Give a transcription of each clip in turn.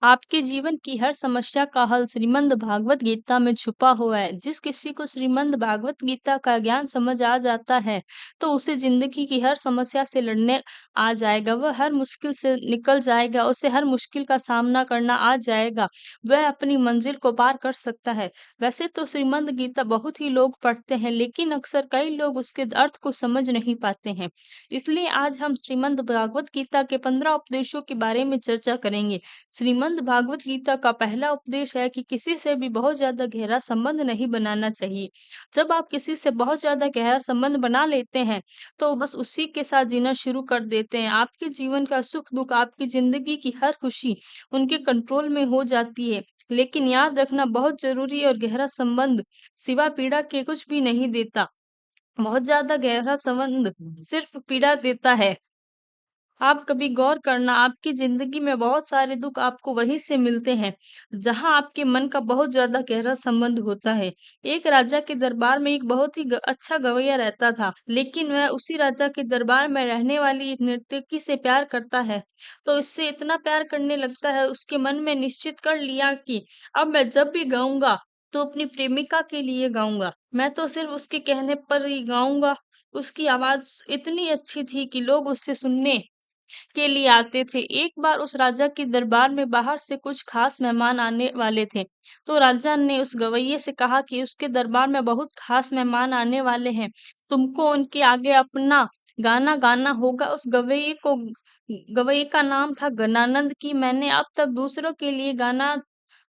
आपके जीवन की हर समस्या का हल श्रीमद् भागवत गीता में छुपा हुआ है। जिस किसी को श्रीमद् भागवत गीता का ज्ञान समझ आ जाता है, तो उसे ज़िंदगी की हर समस्या से लड़ने आ जाएगा। वह हर मुश्किल से निकल जाएगा, उसे हर मुश्किल का सामना करना आ जाएगा। वह अपनी मंजिल को पार कर सकता है। वैसे तो श्रीमद् गीता बहुत ही लोग पढ़ते हैं, लेकिन अक्सर कई लोग उसके अर्थ को समझ नहीं पाते हैं। इसलिए आज हम श्रीमद् भागवत गीता के 15 उपदेशों के बारे में चर्चा करेंगे। श्रीमद् भागवत गीता का पहला उपदेश है कि किसी से भी बहुत ज्यादा गहरा संबंध नहीं बनाना चाहिए। जब आप किसी से बहुत ज्यादा गहरा संबंध बना लेते हैं, तो बस उसी के साथ जीना शुरू कर देते हैं। आपके जीवन का सुख दुख, आपकी जिंदगी की हर खुशी उनके कंट्रोल में हो जाती है। लेकिन याद रखना बहुत जरूरी और गहरा संबंध सिवा पीड़ा के कुछ भी नहीं देता। बहुत ज्यादा गहरा संबंध सिर्फ पीड़ा देता है। आप कभी गौर करना, आपकी ज़िंदगी में बहुत सारे दुःख आपको वहीं से मिलते हैं, जहाँ आपके मन का बहुत ज़्यादा गहरा संबंध होता है। एक राजा के दरबार में एक बहुत ही अच्छा गवैया रहता था, लेकिन वह उसी राजा के दरबार में रहने वाली एक नर्तकी से प्यार करता है। तो इससे इतना प्यार करने लगता है, उसके मन में निश्चित कर लिया कि अब मैं जब भी गाऊँगा, तो अपनी प्रेमिका के लिए गाऊँगा। मैं तो सिर्फ उसके कहने पर ही गाऊँगा। उसकी आवाज़ इतनी अच्छी थी कि लोग उसे सुनने के लिए आते थे। एक बार उस राजा के दरबार में बाहर से कुछ खास मेहमान आने वाले थे। तो राजा ने उस गवैये से कहा कि उसके दरबार में बहुत खास मेहमान आने वाले हैं। तुमको उनके आगे अपना गाना गाना होगा। उस गवैये का नाम था गणानंद। की मैंने अब तक दूसरों के लिए गाना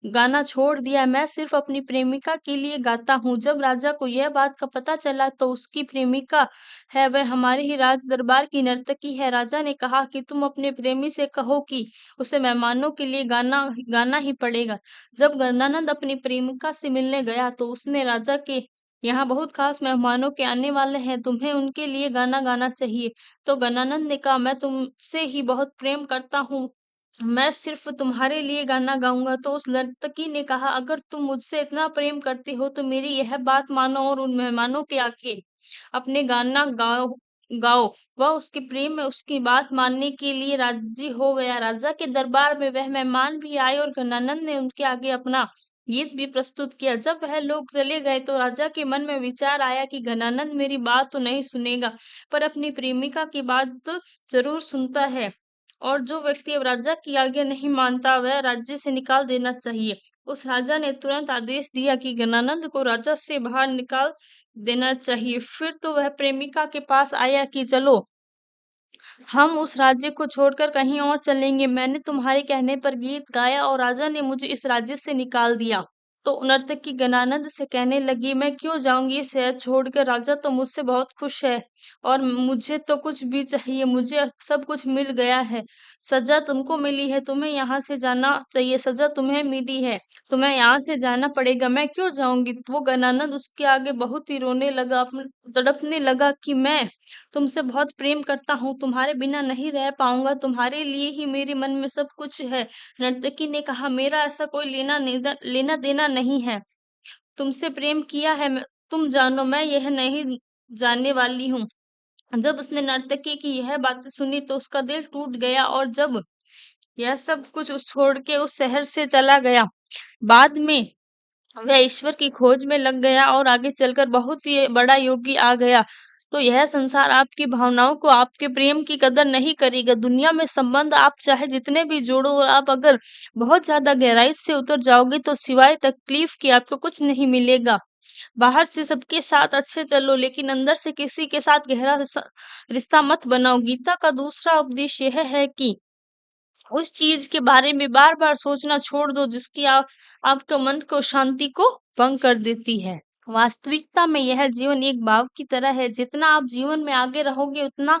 गाना छोड़ दिया, मैं सिर्फ अपनी प्रेमिका के लिए गाता हूँ। जब राजा को यह बात का पता चला, तो उसकी प्रेमिका है, वह हमारे ही राज दरबार की नर्तकी है। राजा ने कहा कि तुम अपने प्रेमी से कहो कि उसे मेहमानों के लिए गाना गाना ही पड़ेगा। जब गणानंद अपनी प्रेमिका से मिलने गया, तो उसने राजा के यहाँ बहुत खास मेहमानों के आने वाले हैं, तुम्हें उनके लिए गाना गाना चाहिए। तो गणानंद ने कहा, मैं तुमसे ही बहुत प्रेम करता हूँ, मैं सिर्फ तुम्हारे लिए गाना गाऊंगा। तो उस नर्तकी ने कहा, अगर तुम मुझसे इतना प्रेम करती हो, तो मेरी यह बात मानो और उन मेहमानों के आके अपने गाना गाओ गाओ। वह उसके प्रेम में उसकी बात मानने के लिए राजी हो गया। राजा के दरबार में वह मेहमान भी आए और गणानंद ने उनके आगे अपना गीत भी प्रस्तुत किया। जब वह लोग चले गए, तो राजा के मन में विचार आया कि गणानंद मेरी बात तो नहीं सुनेगा, पर अपनी प्रेमिका की बात तो जरूर सुनता है। और जो व्यक्ति अब राजा की आज्ञा नहीं मानता, वह राज्य से निकाल देना चाहिए। उस राजा ने तुरंत आदेश दिया कि गणानंद को राजा से बाहर निकाल देना चाहिए। फिर तो वह प्रेमिका के पास आया कि चलो, हम उस राज्य को छोड़कर कहीं और चलेंगे। मैंने तुम्हारे कहने पर गीत गाया और राजा ने मुझे इस राज्य से निकाल दिया। तो नर्तकी गणानंद से कहने लगी, मैं क्यों जाऊंगी ये शहर छोड़कर, राजा तो मुझसे बहुत खुश है और मुझे तो कुछ भी चाहिए, मुझे अब सब कुछ मिल गया है। सजा तुमको मिली है, तुम्हें यहाँ से जाना चाहिए। सजा तुम्हें मिली है, तुम्हें यहाँ से जाना पड़ेगा, मैं क्यों जाऊंगी। वो गणानंद उसके आगे बहुत ही रोने लगा, तड़पने लगा कि मैं तुमसे बहुत प्रेम करता हूँ, तुम्हारे बिना नहीं रह पाऊंगा, तुम्हारे लिए ही मेरे मन में सब कुछ है। नर्तकी ने कहा, मेरा ऐसा कोई लेना देना नहीं है, तुमसे प्रेम किया है तुम जानो, मैं यह नहीं जानने वाली हूँ। जब उसने नर्तकी की यह बातें सुनी, तो उसका दिल टूट गया और जब यह सब कुछ उस छोड़ के उस शहर से चला गया। बाद में वह ईश्वर की खोज में लग गया और आगे चलकर बहुत ही बड़ा योगी आ गया। तो यह संसार आपकी भावनाओं को, आपके प्रेम की कदर नहीं करेगा। दुनिया में संबंध आप चाहे जितने भी जोड़ो, और आप अगर बहुत ज्यादा गहराई से उतर जाओगे, तो सिवाय तकलीफ के आपको कुछ नहीं मिलेगा। बाहर से सबके साथ अच्छे चलो, लेकिन अंदर से किसी के साथ गहरा रिश्ता मत बनाओ। गीता का दूसरा उपदेश यह है कि उस चीज के बारे में बार बार सोचना छोड़ दो, जिसकी आपके मन को शांति को भंग कर देती है। वास्तविकता में यह जीवन एक भाव की तरह है, जितना आप जीवन में आगे रहोगे, उतना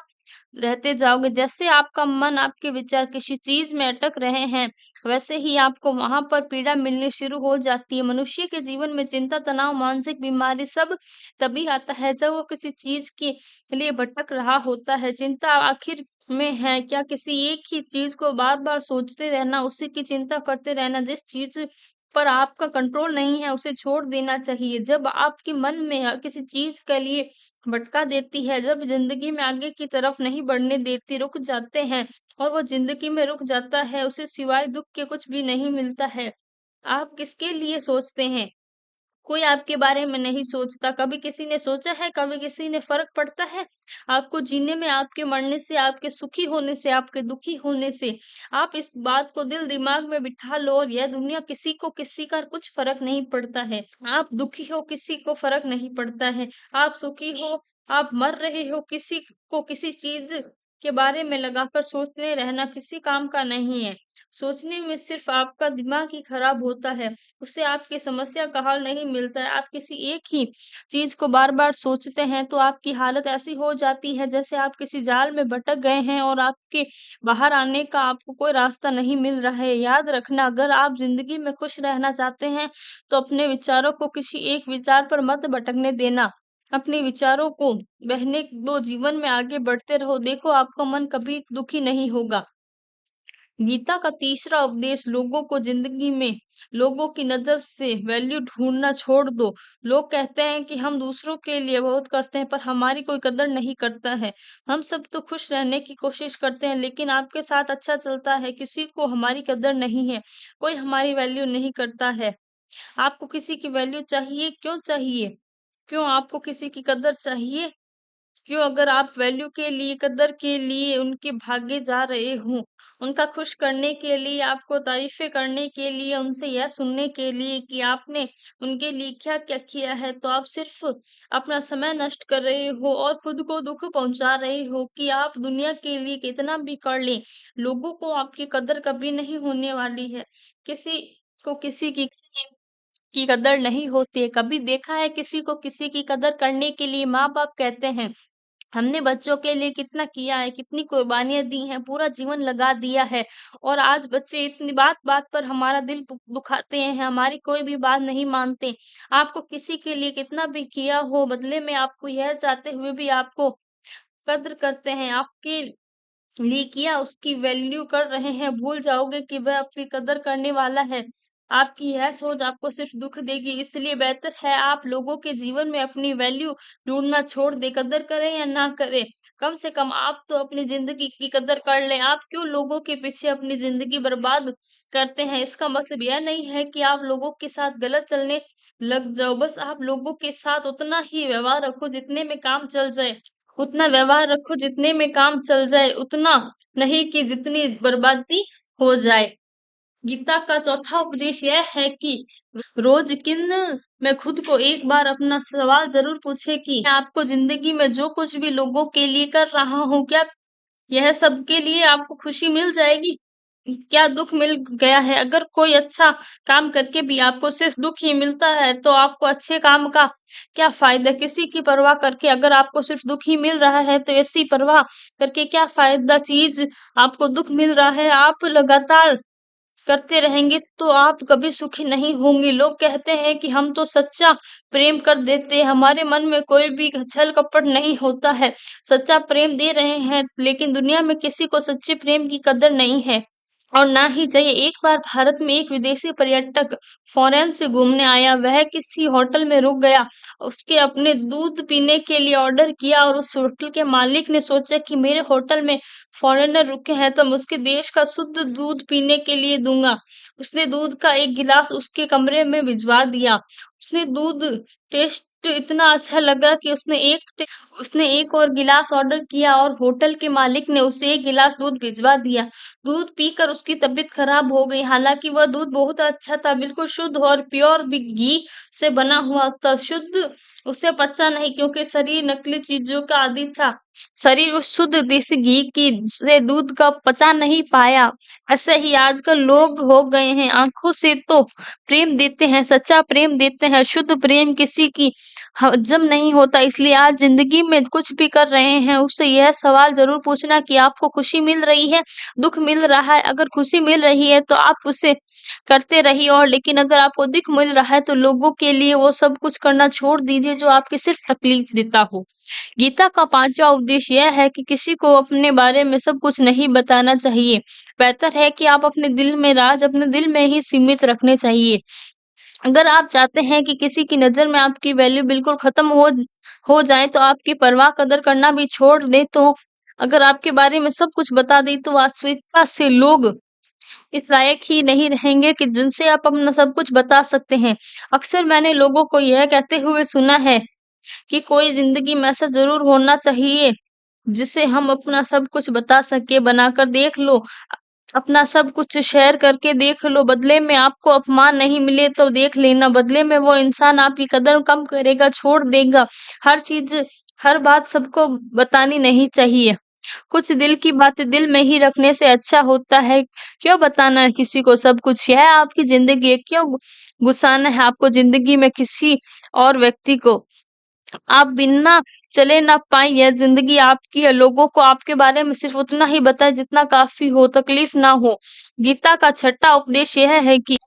रहते जाओगे। जैसे आपका मन, आपके विचार किसी चीज में अटक रहे हैं, वैसे ही आपको वहां पर पीड़ा मिलनी शुरू हो जाती है। मनुष्य के जीवन में चिंता, तनाव, मानसिक बीमारी सब तभी आता है जब वो किसी चीज के लिए भटक रहा होता है। चिंता आखिर में है क्या, किसी एक ही चीज को बार बार सोचते रहना, उसी की चिंता करते रहना। जिस चीज पर आपका कंट्रोल नहीं है, उसे छोड़ देना चाहिए। जब आपके मन में किसी चीज़ के लिए भटका देती है, जब ज़िंदगी में आगे की तरफ नहीं बढ़ने देती, रुक जाते हैं और वो ज़िंदगी में रुक जाता है, उसे सिवाय दुःख के कुछ भी नहीं मिलता है। आप किसके लिए सोचते हैं? कोई आपके बारे में नहीं सोचता। कभी किसी ने सोचा है, कभी किसी ने फ़र्क पड़ता है? आपको जीने में, आपके मरने से, आपके सुखी होने से, आपके दुखी होने से। आप इस बात को दिल-दिमाग में बिठा लो और यह दुनिया किसी को किसी का कुछ फ़र्क नहीं पड़ता है। आप दुखी हो, किसी को फ़र्क नहीं पड़ता है। आप सुखी हो, आप मर रहे हो, किसी को किसी चीज़ के बारे में लगाकर सोचते रहना किसी काम का नहीं है। सोचने में सिर्फ़ आपका दिमाग ही खराब होता है। उससे आपकी समस्या का हल नहीं मिलता है। आप किसी एक ही चीज़ को बार-बार सोचते हैं तो आपकी हालत ऐसी हो जाती है जैसे आप किसी जाल में भटक गए हैं और आपके बाहर आने का आपको कोई रास्ता नहीं मिल रहा है। याद रखना, अगर आप ज़िंदगी में खुश रहना चाहते हैं तो अपने विचारों को किसी एक विचार पर मत भटकने देना। अपने विचारों को बहने दो, जीवन में आगे बढ़ते रहो। देखो, आपका मन कभी दुखी नहीं होगा। गीता का तीसरा उपदेश, लोगों को जिंदगी में लोगों की नजर से वैल्यू ढूंढना छोड़ दो। लोग कहते हैं कि हम दूसरों के लिए बहुत करते हैं पर हमारी कोई कदर नहीं करता है। हम सब तो खुश रहने की कोशिश करते हैं लेकिन आपके साथ अच्छा चलता है, किसी को हमारी कदर नहीं है, कोई हमारी वैल्यू नहीं करता है। आपको किसी की वैल्यू चाहिए? क्यों चाहिए? क्यों आपको किसी की कदर चाहिए? क्यों? अगर आप वैल्यू के लिए, कदर के लिए उनके भागे जा रहे हो, उनका खुश करने के लिए, आपको तारीफ़ें करने के लिए, उनसे यह सुनने के लिए कि आपने उनके लिए क्या-क्या किया है, तो आप सिर्फ़ अपना समय नष्ट कर रहे हो और खुद को दुःख पहुँचा रहे हो कि आप दुनिया के लिए कितना भी कर लें, लोगों को आपकी कदर कभी नहीं होने वाली है। किसी को किसी की कदर नहीं होती है। कभी देखा है किसी को किसी की कदर करने के लिए? माँ-बाप कहते हैं हमने बच्चों के लिए कितना किया है, कितनी कुर्बानियाँ दी हैं, पूरा जीवन लगा दिया है और आज बच्चे इतनी बात-बात पर हमारा दिल दुखाते हैं, हमारी कोई भी बात नहीं मानते। आपको किसी के लिए कितना भी किया हो, बदले में आपको यह चाहते हुए भी आपको कद्र करते हैं, आपके लिए किया उसकी वैल्यू कर रहे हैं, भूल जाओगे कि वह आपकी कदर करने वाला है। आपकी यह सोच आपको सिर्फ दुःख देगी, इसलिए बेहतर है आप लोगों के जीवन में अपनी वैल्यू ढूँढना छोड़ दें, कदर करें या ना करें। कम से कम आप तो अपनी ज़िंदगी की कदर कर लें। आप क्यों लोगों के पीछे अपनी ज़िंदगी बर्बाद करते हैं? इसका मतलब यह नहीं है कि आप लोगों के साथ गलत चलने लग जाओ, बस आप लोगों के साथ उतना ही व्यवहार रखो जितने में काम चल जाए। उतना व्यवहार रखो जितने में काम चल जाए, उतना नहीं कि जितनी बर्बादी हो जाए। गीता का चौथा उपदेश यह है कि रोज किन में खुद को एक बार अपना सवाल जरूर पूछे कि मैं आपको जिंदगी में जो कुछ भी लोगों के लिए कर रहा हूँ, क्या यह सबके लिए आपको खुशी मिल जाएगी? क्या दुःख मिल गया है? अगर कोई अच्छा काम करके भी आपको सिर्फ दुःख ही मिलता है, तो आपको अच्छे काम का क्या फ़ायदा? किसी की परवाह करके अगर आपको सिर्फ दुःख ही मिल रहा है, तो ऐसी परवाह करके क्या फ़ायदा? चीज़ आपको दुःख मिल रहा है, आप लगातार करते रहेंगे तो आप कभी सुखी नहीं होंगे। लोग कहते हैं कि हम तो सच्चा प्रेम कर देते हैं, हमारे मन में कोई भी छल कपट नहीं होता है। सच्चा प्रेम दे रहे हैं, लेकिन दुनिया में किसी को सच्चे प्रेम की कदर नहीं है। और ना ही चाहिए। एक बार भारत में एक विदेशी पर्यटक फॉरेन से घूमने आया। वह किसी होटल में रुक गया। उसके अपने दूध पीने के लिए ऑर्डर किया और उस होटल के मालिक ने सोचा कि मेरे होटल में फॉरेनर रुके हैं तो मैं उसके देश का शुद्ध दूध पीने के लिए दूंगा। उसने दूध का एक गिलास उसके कमरे में भिजवा दिया। उसने दूध टेस्ट इतना अच्छा लगा कि उसने एक और गिलास ऑर्डर किया और होटल के मालिक ने उसे एक गिलास दूध भिजवा दिया। दूध पीकर उसकी तबीयत खराब हो गई। हालांकि वह दूध बहुत अच्छा था, बिल्कुल शुद्ध और प्योर घी से बना हुआ था। शुद्ध उसे पचा नहीं क्योंकि शरीर नकली चीजों का आदी था। शरीर उस शुद्ध देसी घी की से दूध का पचा नहीं पाया। ऐसे ही आजकल लोग हो गए हैं, आंखों से तो प्रेम देते हैं, सच्चा प्रेम देते हैं, शुद्ध प्रेम किसी की हजम नहीं होता। इसलिए आज जिंदगी में कुछ भी कर रहे हैं उससे यह सवाल जरूर पूछना कि आपको खुशी मिल रही है, दुःख मिल रहा है? अगर खुशी मिल रही है तो आप उसे करते रहिए, और लेकिन अगर आपको दुःख मिल रहा है तो लोगों के लिए वो सब कुछ करना छोड़ दीजिए जो आपकी सिर्फ तकलीफ देता हो। गीता का 5वां उपदेश यह है कि किसी को अपने बारे में सब कुछ नहीं बताना चाहिए। बेहतर है कि आप अपने दिल में राज अपने दिल में ही सीमित रखने चाहिए। अगर आप चाहते हैं कि किसी की नज़र में आपकी वैल्यू बिल्कुल खत्म हो जाए तो आपकी परवाह कदर करना भी छोड़ दें, तो अगर आपके बारे में सब कुछ बता दें तो वास्तविकता से लोग इस लायक ही नहीं रहेंगे कि जिनसे आप अपना सब कुछ बता सकते हैं। अक्सर मैंने लोगों को यह कहते हुए सुना है कि कोई ज़िंदगी में ऐसा ज़रूर होना चाहिए जिसे हम अपना सब कुछ बता सके, बनाकर देख लो। अपना सब कुछ शेयर करके देख लो, बदले में आपको अपमान नहीं मिले तो देख लेना, बदले में वो इंसान आपकी कदर कम करेगा, छोड़ देगा। हर चीज़, हर बात सबको बतानी नहीं चाहिए। कुछ दिल की बातें दिल में ही रखने से अच्छा होता है। क्यों बताना है किसी को सब कुछ? यह आपकी ज़िंदगी है, क्यों गुस्साना है आपको ज़िंदगी में किसी और व्यक्ति को? आप बिना चले ना पाएँ, यह ज़िंदगी आपकी है। लोगों को आपके बारे में सिर्फ़ उतना ही बताएँ जितना काफ़ी हो, तकलीफ़ ना हो। गीता का छठा उपदेश यह है कि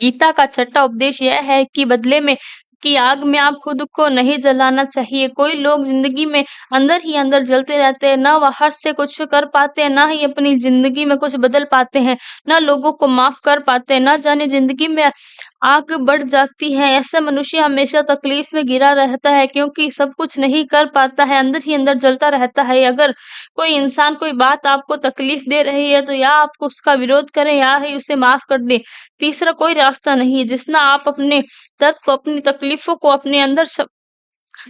गीता का छठा उपदेश यह है कि बदले में की आग में आप खुद को नहीं जलाना चाहिए। कोई लोग ज़िंदगी में अंदर ही अंदर जलते रहते हैं, ना बाहर से कुछ कर पाते हैं, ना ही अपनी ज़िंदगी में कुछ बदल पाते हैं, ना लोगों को माफ़ कर पाते हैं, ना जाने ज़िंदगी में आग बढ़ जाती है। ऐसा मनुष्य हमेशा तकलीफ में घिरा रहता है क्योंकि सब कुछ नहीं कर पाता है, अंदर ही अंदर जलता रहता है। अगर कोई इंसान कोई बात आपको तकलीफ दे रही है तो या आप उसका विरोध करें या ही उसे माफ़ कर दें। तीसरा कोई रास्ता नहीं है। जितना आप अपने दर्द को, अपनी तकलीफ़ों को अपने अंदर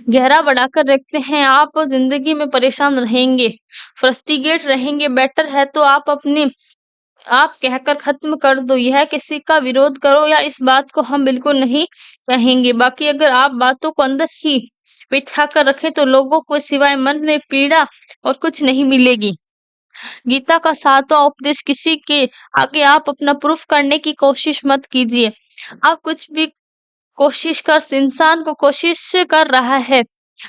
गहरा बढ़ाकर रखते हैं, आप ज़िंदगी में परेशान रहेंगे, फ्रस्ट्रेटेड रहेंगे। बेटर है तो आप कहकर खत्म कर दो, यह किसी का विरोध करो या इस बात को हम बिल्कुल नहीं कहेंगे। बाकी अगर आप बातों को अंदर ही बिठा कर रखें तो लोगों को सिवाय मन में पीड़ा और कुछ नहीं मिलेगी। गीता का 7वां उपदेश किसी के आगे आप अपना प्रूफ करने की कोशिश मत कीजिए। आप कुछ भी कोशिश कर इंसान को कोशिश कर रहा है,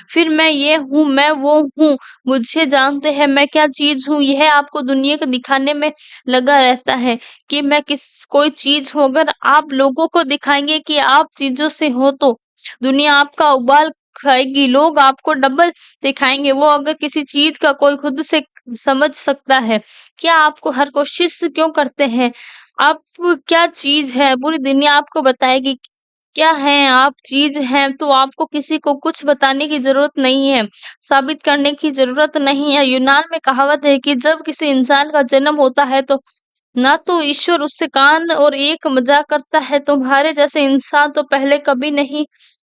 फिर मैं ये हूँ, मैं वो हूँ, मुझे जानते हैं मैं क्या चीज़ हूँ, यह आपको दुनिया को दिखाने में लगा रहता है कि मैं कोई चीज़ हूँ। अगर आप लोगों को दिखाएँगे कि आप चीज़ों से हो तो दुनिया आपका उबाल खाएगी, लोग आपको डबल दिखाएँगे। वो अगर किसी चीज़ का कोई खुद से समझ सकता है, क्या आपको हर कोशिश क्यों करते हैं? आप क्या चीज़ है? पूरी दुनिया आपको बताएगी क्या हैं आप, चीज़ हैं, तो आपको किसी को कुछ बताने की ज़रूरत नहीं है, साबित करने की ज़रूरत नहीं है। यूनान में कहावत है कि जब किसी इंसान का जन्म होता है तो ना तो ईश्वर उससे कान और एक मज़ाक करता है, तुम्हारे जैसे इंसान तो पहले कभी नहीं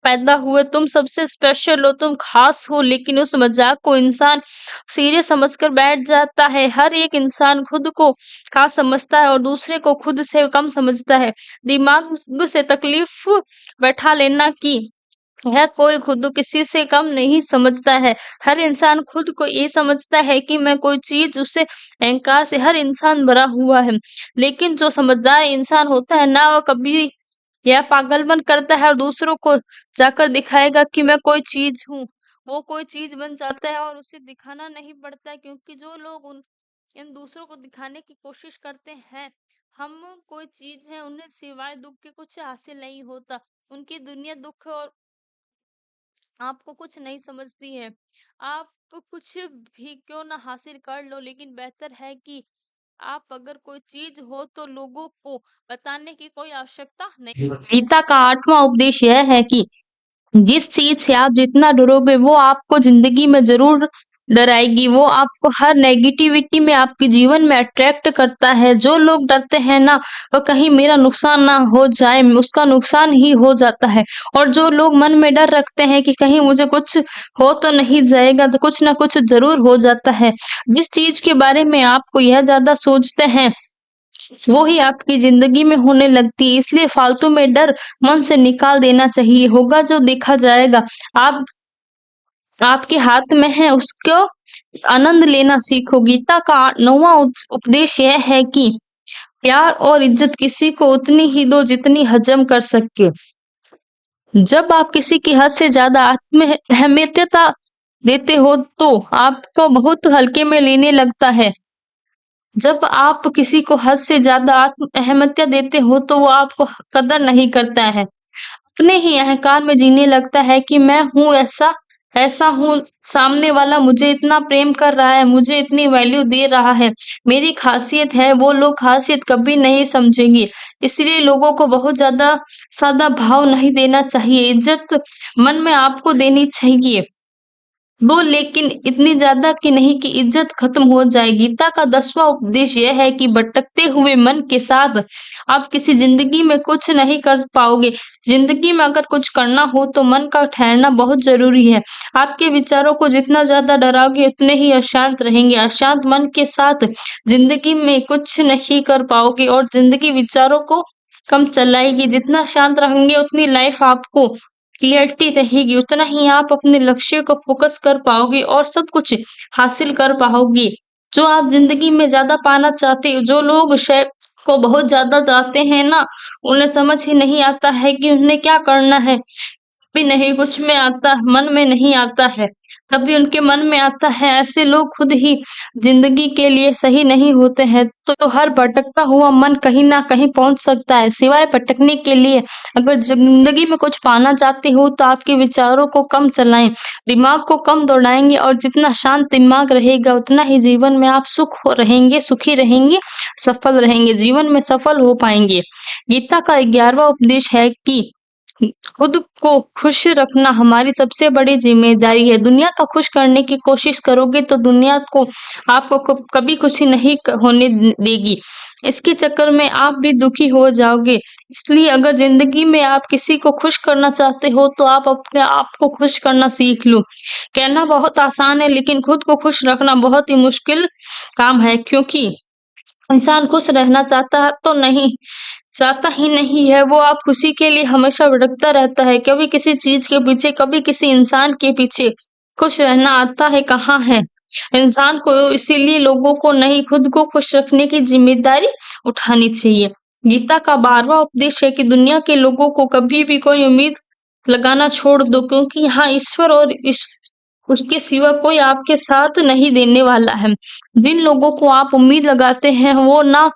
पैदा हुए, तुम सबसे स्पेशल हो, तुम ख़ास हो, लेकिन उस मज़ाक को इंसान सीरियस समझकर बैठ जाता है। हर एक इंसान खुद को ख़ास समझता है और दूसरे को खुद से कम समझता है। दिमाग से तकलीफ़ बैठा लेना कि यह कोई खुद किसी से कम नहीं समझता है। हर इंसान खुद को ये समझता है कि मैं कोई चीज़ उसे अहंकार से हर इंसान भरा हुआ है। लेकिन जो समझदार इंसान होता है ना, वो कभी यह पागलपन करता है और दूसरों को जाकर दिखाएगा कि मैं कोई चीज़ हूँ। वो कोई चीज़ बन जाता है और उसे दिखाना नहीं पड़ता है क्योंकि जो लोग उन इन दूसरों को दिखाने की कोशिश करते हैं, हम कोई चीज़ है, उन्हें सिवाय दुःख के कुछ हासिल नहीं होता। उनकी दुनिया दुःख और आपको कुछ नहीं समझती है। आप कुछ भी क्यों ना हासिल कर लो, लेकिन बेहतर है कि आप अगर कोई चीज़ हो तो लोगों को बताने की कोई आवश्यकता नहीं। गीता का 8वां उपदेश यह है कि जिस चीज़ से आप जितना डरोगे वो आपको ज़िंदगी में ज़रूर डराएगी। वो आपको हर नेगेटिविटी में आपके जीवन में अट्रैक्ट करता है। जो लोग डरते हैं ना, वो कहीं मेरा नुकसान ना हो जाए, उसका नुकसान ही हो जाता है। और जो लोग मन में डर रखते हैं कि कहीं मुझे कुछ हो तो नहीं जाएगा, तो कुछ ना कुछ ज़रूर हो जाता है। जिस चीज़ के बारे में आपको यह ज़्यादा सोचते हैं वो ही आपकी ज़िंदगी में होने लगती है, इसलिए फालतू में डर मन से निकाल देना चाहिए। होगा जो देखा जाएगा। आप आपके हाथ में है, उसको आनंद लेना सीखो। गीता का 9वां उपदेश यह है कि प्यार और इज़्ज़त किसी को उतनी ही दो जितनी हज़म कर सके। जब आप किसी की हद से ज़्यादा अहमियतता देते हो तो आपको बहुत हल्के में लेने लगता है। जब आप किसी को हद से ज़्यादा अहमियत देते हो तो वो आपको कदर नहीं करता है। अपने ही अहंकार में जीने लगता है कि मैं हूँ ऐसा, ऐसा हूँ, सामने वाला मुझे इतना प्रेम कर रहा है, मुझे इतनी वैल्यू दे रहा है, मेरी खासियत है, वो लोग खासियत कभी नहीं समझेंगे। इसलिए लोगों को बहुत ज़्यादा सादा भाव नहीं देना चाहिए, इज़्ज़त मन में आपको देनी चाहिए। वो लेकिन इतनी ज़्यादा कि नहीं कि इज़्ज़त ख़त्म हो जाए। गीता का 10वां उपदेश यह है कि भटकते हुए मन के साथ आप किसी ज़िंदगी में कुछ नहीं कर पाओगे। ज़िंदगी में अगर कुछ करना हो तो मन का ठहरना बहुत ज़रूरी है। आपके विचारों को जितना ज़्यादा डराओगे उतने ही अशांत रहेंगे। अशांत मन के साथ ज़िंदगी में कुछ नहीं कर पाओगे और ज़िंदगी विचारों को कम चलाएगी। जितना शांत रहेंगे उतनी लाइफ़ आपको क्लियरिटी रहेगी, उतना ही आप अपने लक्ष्य को फ़ोकस कर पाओगे और सब कुछ हासिल कर पाओगे। जो आप ज़िंदगी में ज़्यादा पाना चाहते हो, जो लोग शय को बहुत ज़्यादा चाहते हैं ना, उन्हें समझ ही नहीं आता है कि उन्हें क्या करना है। भी नहीं कुछ में आता मन में नहीं आता है, कभी उनके मन में आता है। ऐसे लोग खुद ही ज़िंदगी के लिए सही नहीं होते हैं, तो हर भटकता हुआ मन कहीं न कहीं पहुँच सकता है। सिवाय भटकने के लिए अगर ज़िंदगी में कुछ पाना चाहते हो तो आपके विचारों को कम चलाएँ, दिमाग को कम दौड़ाएँगे और जितना शांत दिमाग रहेगा उतना ही जीवन में आप रहेंगे, सुखी रहेंगे, सफल रहेंगे, जीवन में सफल हो पाएँगे। गीता का 11वां उपदेश है कि खुद को खुश रखना हमारी सबसे बड़ी ज़िम्मेदारी है। दुनिया को खुश करने की कोशिश करोगे तो दुनिया को आपको कभी खुशी नहीं होने देगी। इसके चक्कर में आप भी दुखी हो जाओगे। इसलिए अगर ज़िंदगी में आप किसी को खुश करना चाहते हो तो आप अपने आप को खुश करना सीख लो। कहना बहुत आसान है लेकिन खुद को खुश रखना बहुत ही मुश्किल काम है, क्योंकि इंसान खुश रहना चाहता तो नहीं चाहता ही नहीं है, वो आप खुशी के लिए हमेशा भटकता रहता है, कभी किसी चीज़ के पीछे, कभी किसी इंसान के पीछे। खुश रहना आता है कहाँ है इंसान को, इसीलिए लोगों को नहीं खुद को खुश रखने की ज़िम्मेदारी उठानी चाहिए। गीता का 12वां उपदेश है कि दुनिया के लोगों को कभी भी कोई उम्मीद लगाना छोड़ दो, क्योंकि यहाँ ईश्वर और उसके सिवा कोई आपके साथ नहीं देने वाला है। जिन लोगों को आप उम्मीद लगाते हैं वो ना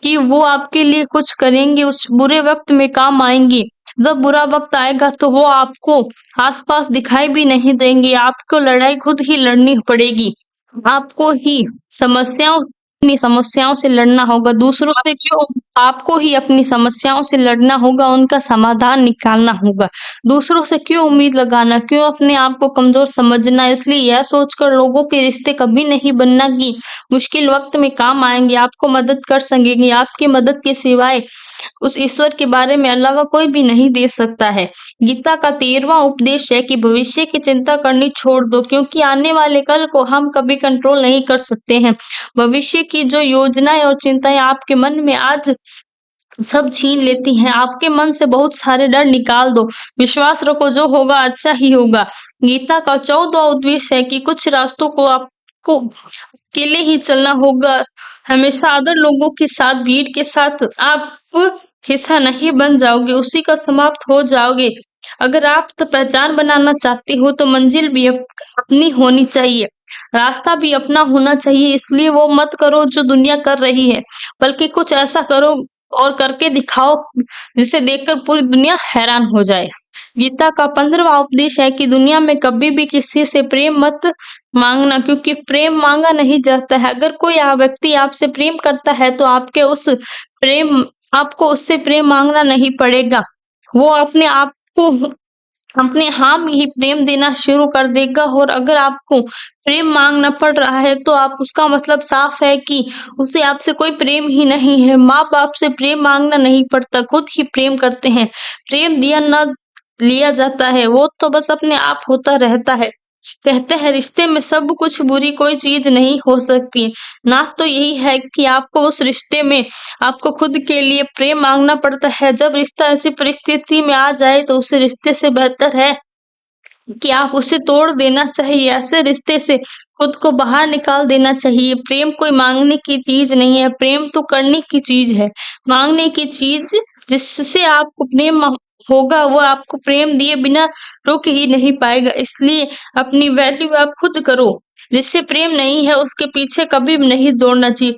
कि वो आपके लिए कुछ करेंगे, उस बुरे वक़्त में काम आएँगे। जब बुरा वक़्त आएगा तो वो आपको आस-पास दिखाई भी नहीं देंगे, आपको लड़ाई खुद ही लड़नी पड़ेगी। आपको ही समस्याओं अपनी समस्याओं से लड़ना होगा, दूसरों से क्यों आपको ही अपनी समस्याओं से लड़ना होगा, उनका समाधान निकालना होगा। दूसरों से क्यों उम्मीद लगाना, क्यों अपने आप को कमज़ोर समझना, इसलिए यह सोचकर लोगों के रिश्ते कभी नहीं बनना कि मुश्किल वक़्त में काम आएँगे, आपको मदद कर सकेंगे, आपकी मदद के सिवाय उस ईश्वर के बारे में अलावा कोई भी नहीं दे सकता है। गीता का 13वां उपदेश है कि भविष्य की चिंता करनी छोड़ दो, क्योंकि आने वाले कल को हम कभी कंट्रोल नहीं कर सकते हैं। भविष्य की जो योजनाएँ और चिंताएँ आपके मन में आज सब छीन लेती हैं, आपके मन से बहुत सारे डर निकाल दो। विश्वास रखो जो होगा अच्छा ही होगा। गीता का 14वां उपदेश है कि कुछ रास्तों को आपको अकेले ही चलना होगा। हमेशा अदर लोगों के साथ, भीड़ के साथ आप हिस्सा नहीं बन जाओगे, उसी का समाप्त हो जाओगे। अगर आप तो पहचान बनाना चाहते हो तो मंजिल भी अपनी होनी चाहिए, रास्ता भी अपना होना चाहिए। इसलिए वो मत करो जो दुनिया कर रही है, बल्कि कुछ ऐसा करो और करके दिखाओ जिसे देखकर पूरी दुनिया हैरान हो जाए। गीता का 15वां उपदेश है कि दुनिया में कभी भी किसी से प्रेम मत मांगना, क्योंकि प्रेम मांगा नहीं जाता है। अगर कोई व्यक्ति आपसे प्रेम करता है तो प्रेम आपको उससे प्रेम मांगना नहीं पड़ेगा। वो अपने आप को अपने हाँ में ही प्रेम देना शुरू कर देगा, और अगर आपको प्रेम मांगना पड़ रहा है तो आप उसका मतलब साफ है कि उसे आपसे कोई प्रेम ही नहीं है। माँ-बाप से प्रेम मांगना नहीं पड़ता, खुद ही प्रेम करते हैं। प्रेम दिया ना लिया जाता है, वो तो बस अपने आप होता रहता है। कहते हैं रिश्ते में सब कुछ बुरी कोई चीज़ नहीं हो सकती। ना तो यही है कि आपको उस रिश्ते में आपको खुद के लिए प्रेम माँगना पड़ता है। जब रिश्ता ऐसी परिस्थिति में आ जाए तो उस रिश्ते से बेहतर है कि आप उसे तोड़ देना चाहिए। ऐसे रिश्ते से खुद को बाहर निकाल देना चाहिए। प्रेम कोई माँगने की चीज़ नहीं है, प्रेम तो करने की चीज़ है। माँगने की चीज़ जिससे आपको प्रेम होगा वो आपको प्रेम दिए बिना रुक ही नहीं पाएगा। इसलिए अपनी वैल्यू आप खुद करो। जिससे प्रेम नहीं है उसके पीछे कभी भी नहीं दौड़ना चाहिए।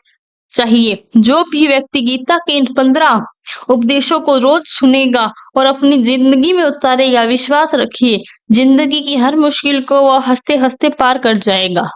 चाहिए। जो भी व्यक्ति गीता के इन 15 उपदेशों को रोज सुनेगा और अपनी जिंदगी में उतारेगा, विश्वास रखिए, जिंदगी की हर मुश्किल को वह हँसते-हँसते पार कर जाएगा।